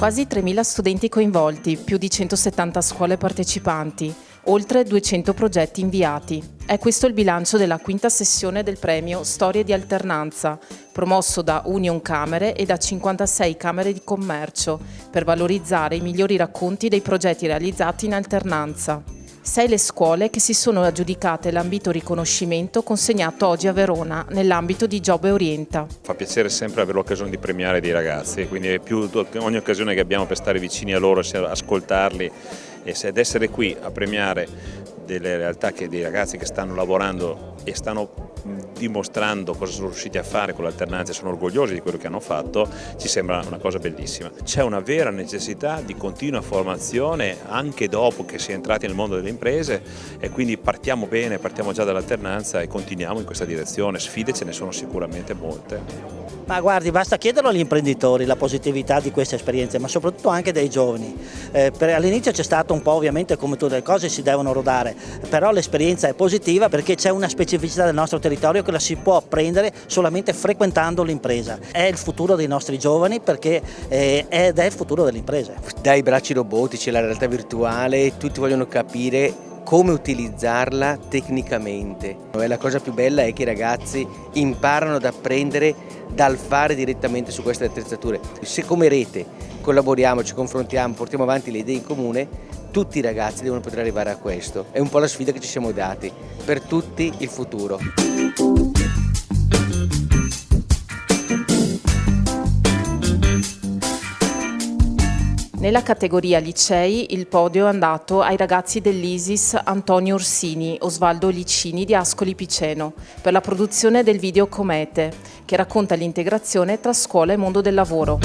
Quasi 3.000 studenti coinvolti, più di 170 scuole partecipanti, oltre 200 progetti inviati. È questo il bilancio della quinta sessione del premio Storie di Alternanza, promosso da Union Camere e da 56 Camere di Commercio, per valorizzare i migliori racconti dei progetti realizzati in alternanza. 6 le scuole che si sono aggiudicate l'ambito riconoscimento consegnato oggi a Verona nell'ambito di Job Orienta. Fa piacere sempre avere l'occasione di premiare dei ragazzi, quindi è più ogni occasione che abbiamo per stare vicini a loro, ascoltarli ed essere qui a premiare delle realtà, dei ragazzi che stanno lavorando e stanno dimostrando cosa sono riusciti a fare con l'alternanza e sono orgogliosi di quello che hanno fatto, ci sembra una cosa bellissima. C'è una vera necessità di continua formazione anche dopo che si è entrati nel mondo delle imprese e quindi partiamo bene, partiamo già dall'alternanza e continuiamo in questa direzione. Sfide ce ne sono sicuramente molte. Ma guardi, basta chiederlo agli imprenditori la positività di queste esperienze, ma soprattutto anche dei giovani. All'inizio c'è stato un po', ovviamente, come tutte le cose si devono rodare, però l'esperienza è positiva perché c'è una specificità del nostro territorio che la si può apprendere solamente frequentando l'impresa. È il futuro dei nostri giovani ed è il futuro delle imprese. Dai bracci robotici alla realtà virtuale, tutti vogliono capire come utilizzarla tecnicamente. E la cosa più bella è che i ragazzi imparano ad apprendere dal fare direttamente su queste attrezzature. Se come rete collaboriamo, ci confrontiamo, portiamo avanti le idee in comune, tutti i ragazzi devono poter arrivare a questo. È un po' la sfida che ci siamo dati, per tutti il futuro. Nella categoria licei il podio è andato ai ragazzi dell'ISIS Antonio Orsini, Osvaldo Licini di Ascoli Piceno per la produzione del video Comete, che racconta l'integrazione tra scuola e mondo del lavoro.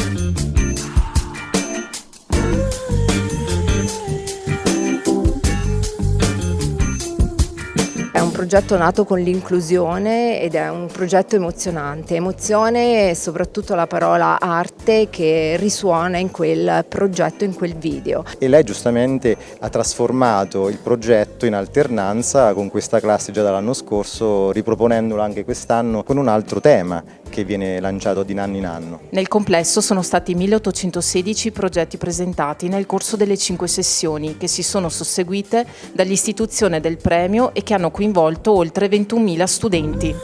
È un progetto nato con l'inclusione ed è un progetto emozionante. Emozione e soprattutto la parola arte che risuona in quel progetto, in quel video. E lei giustamente ha trasformato il progetto in alternanza con questa classe già dall'anno scorso, riproponendolo anche quest'anno con un altro tema che viene lanciato di anno in anno. Nel complesso sono stati 1816 progetti presentati nel corso delle 5 sessioni che si sono susseguite dall'istituzione del premio e che hanno coinvolto oltre 21.000 studenti.